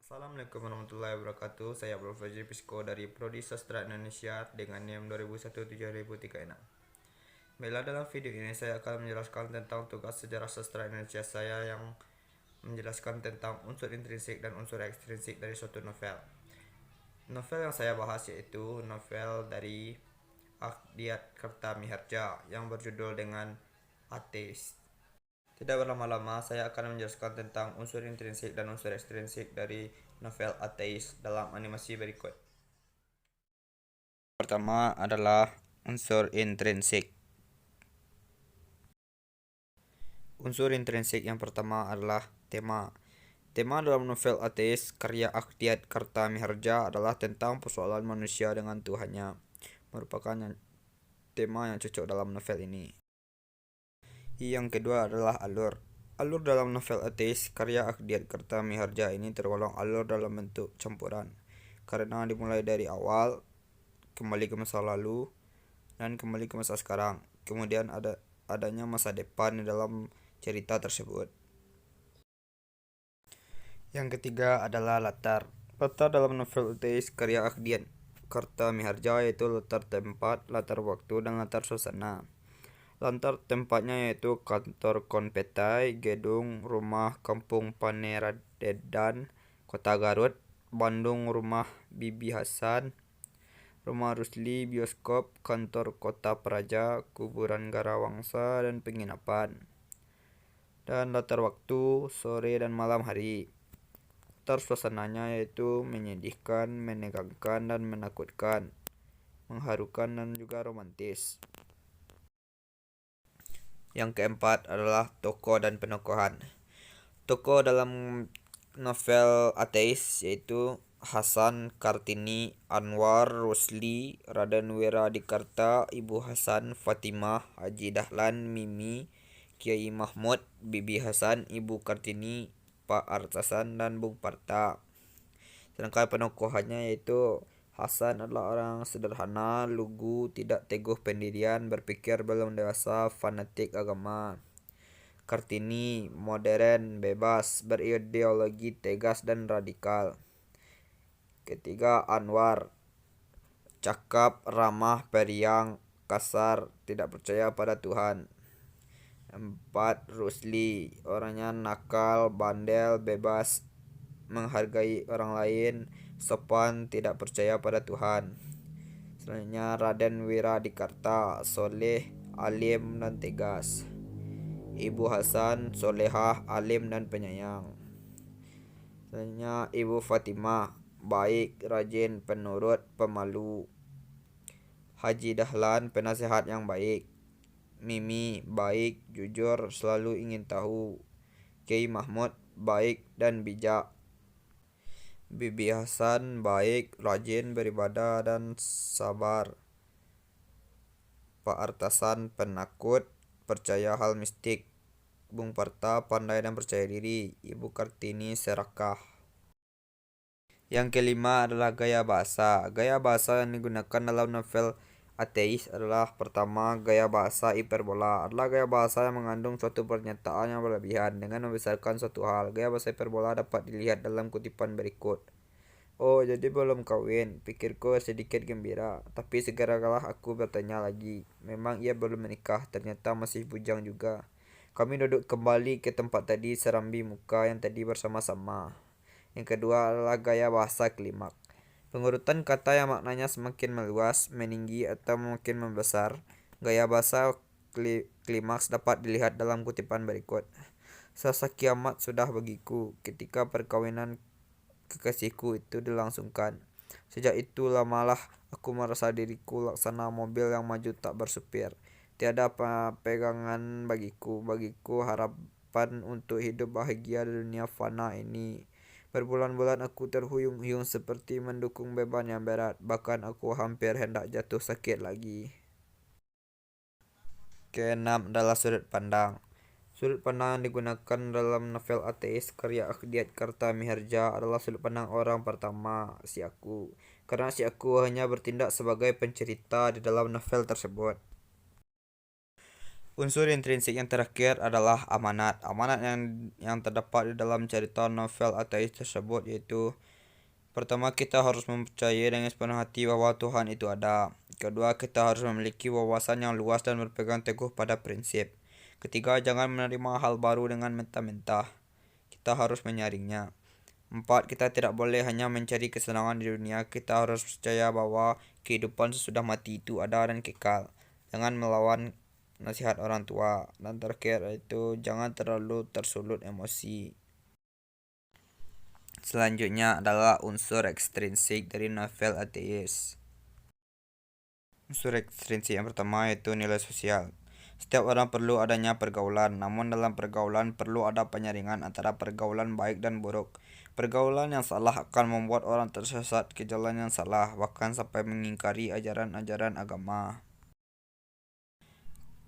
Assalamualaikum warahmatullahi wabarakatuh. Saya Abdul Fajri Pisko dari Prodi Sastra Indonesia dengan NIM 2001-7036. Baiklah, dalam video ini saya akan menjelaskan tentang tugas sejarah sastra Indonesia saya yang menjelaskan tentang unsur intrinsik dan unsur ekstrinsik dari suatu novel. Novel yang saya bahas yaitu novel dari Akhdiat Kertamiharja yang berjudul dengan Ateis. Tidak berlama-lama, saya akan menjelaskan tentang unsur intrinsik dan unsur ekstrinsik dari novel Ateis dalam animasi berikut. Pertama adalah unsur intrinsik. Unsur intrinsik yang pertama adalah tema. Tema dalam novel Ateis karya Akhdiat Kertamiharja adalah tentang persoalan manusia dengan Tuhannya. Merupakan tema yang cocok dalam novel ini. Yang kedua adalah alur. Alur dalam novel Ateis karya Akhdiat Kertamiharja ini tergolong alur dalam bentuk campuran, karena dimulai dari awal, kembali ke masa lalu, dan kembali ke masa sekarang. Kemudian adanya masa depan di dalam cerita tersebut. Yang ketiga adalah latar. Latar dalam novel Ateis karya Akhdiat Kertamiharja yaitu latar tempat, latar waktu, dan latar suasana. Latar tempatnya yaitu kantor Konpetai, gedung rumah Kampung Paneradedan, Kota Garut, Bandung rumah Bibi Hasan, rumah Rusli, bioskop, kantor Kota Praja, kuburan Garawangsa, dan penginapan. Dan latar waktu sore dan malam hari. Latar suasananya yaitu menyedihkan, menegangkan, dan menakutkan, mengharukan, dan juga romantis. Yang keempat adalah tokoh dan penokohan. Tokoh dalam novel Ateis yaitu Hasan, Kartini, Anwar, Rusli, Raden Wiradikarta, Ibu Hasan, Fatimah, Haji Dahlan, Mimi, Kiai Mahmud, Bibi Hasan, Ibu Kartini, Pak Artasan, dan Bung Parta. Sedangkan penokohannya yaitu Hasan adalah orang sederhana, lugu, tidak teguh pendirian, berpikir belum dewasa, fanatik agama. Kartini modern, bebas, berideologi tegas dan radikal. Ketiga, Anwar cakap, ramah, periang, kasar, tidak percaya pada Tuhan. Empat, Rusli orangnya nakal, bandel, bebas, menghargai orang lain, sopan, tidak percaya pada Tuhan. Selanjutnya Raden Wiradikarta, soleh, alim, dan tegas. Ibu Hasan, solehah, alim, dan penyayang. Selanjutnya Ibu Fatimah, baik, rajin, penurut, pemalu. Haji Dahlan, penasehat yang baik. Mimi, baik, jujur, selalu ingin tahu. Kiai Mahmud, baik dan bijak. Bibi Hasan, baik, rajin, beribadah, dan sabar. Pak Artasan, penakut, percaya hal mistik. Bung Parta, pandai dan percaya diri. Ibu Kartini, serakah. Yang kelima adalah gaya bahasa. Gaya bahasa yang digunakan dalam novel Ateis adalah pertama, gaya bahasa hiperbola. Adalah gaya bahasa yang mengandung suatu pernyataan yang berlebihan dengan membesarkan suatu hal. Gaya bahasa hiperbola dapat dilihat dalam kutipan berikut. Oh, jadi belum kawin. Pikirku sedikit gembira. Tapi segeralah aku bertanya lagi. Memang ia belum menikah. Ternyata masih bujang juga. Kami duduk kembali ke tempat tadi serambi muka yang tadi bersama-sama. Yang kedua adalah gaya bahasa klimak. Pengurutan kata yang maknanya semakin meluas, meninggi, atau makin membesar. Gaya bahasa klimaks dapat dilihat dalam kutipan berikut. Sasa kiamat sudah bagiku ketika perkawinan kekasihku itu dilangsungkan. Sejak itu lamalah aku merasa diriku laksana mobil yang maju tak bersupir. Tiada pegangan bagiku harapan untuk hidup bahagia di dunia fana ini. Berbulan-bulan aku terhuyung-huyung seperti mendukung beban yang berat. Bahkan aku hampir hendak jatuh sakit lagi. Keenam adalah sudut pandang. Sudut pandang yang digunakan dalam novel Ateis karya Akhdiat Kertamiharja adalah sudut pandang orang pertama, si aku. Karena si aku hanya bertindak sebagai pencerita di dalam novel tersebut. Unsur intrinsik yang terakhir adalah amanat. Amanat yang terdapat di dalam cerita novel ateis tersebut yaitu: pertama, kita harus mempercayai dengan sepenuh hati bahwa Tuhan itu ada. Kedua, kita harus memiliki wawasan yang luas dan berpegang teguh pada prinsip. Ketiga, jangan menerima hal baru dengan mentah-mentah. Kita harus menyaringnya. Empat, kita tidak boleh hanya mencari kesenangan di dunia. Kita harus percaya bahwa kehidupan sesudah mati itu ada dan kekal. Jangan melawan nasihat orang tua. Dan terakhir itu, jangan terlalu tersulut emosi. Selanjutnya adalah unsur ekstrinsik dari novel ateis. Unsur ekstrinsik yang pertama yaitu nilai sosial. Setiap orang perlu adanya pergaulan, namun dalam pergaulan perlu ada penyaringan antara pergaulan baik dan buruk. Pergaulan yang salah akan membuat orang tersesat ke jalan yang salah, bahkan sampai mengingkari ajaran-ajaran agama.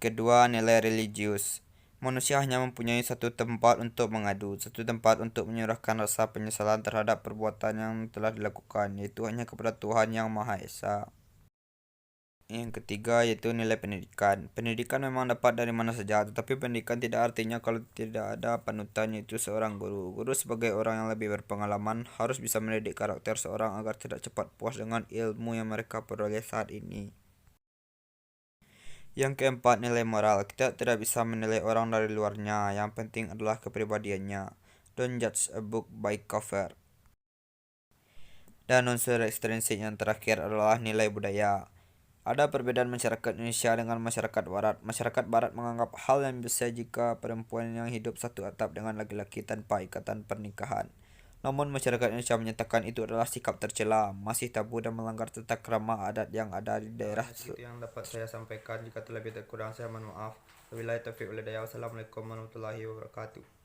Kedua, nilai religius. Manusia hanya mempunyai satu tempat untuk mengadu, satu tempat untuk menyurahkan rasa penyesalan terhadap perbuatan yang telah dilakukan, yaitu hanya kepada Tuhan Yang Maha Esa. Yang ketiga yaitu nilai pendidikan. Pendidikan memang dapat dari mana saja, tetapi pendidikan tidak artinya kalau tidak ada panutan, yaitu seorang guru. Guru sebagai orang yang lebih berpengalaman harus bisa mendidik karakter seorang agar tidak cepat puas dengan ilmu yang mereka peroleh saat ini. Yang keempat, nilai moral. Kita tidak bisa menilai orang dari luarnya, yang penting adalah kepribadiannya. Don't judge a book by cover. Dan unsur ekstrinsik yang terakhir adalah nilai budaya. Ada perbedaan masyarakat Indonesia dengan masyarakat Barat. Masyarakat Barat menganggap hal yang biasa jika perempuan yang hidup satu atap dengan laki-laki tanpa ikatan pernikahan. Namun masyarakat Indonesia menyatakan itu adalah sikap tercela, masih tabu dan melanggar tata krama adat yang ada di daerah tersebut. Itu yang dapat saya sampaikan. Jika terlebih terkurang saya mohon maaf. Wabillahi taufiq wal hidayah. Wassalamualaikum warahmatullahi wabarakatuh.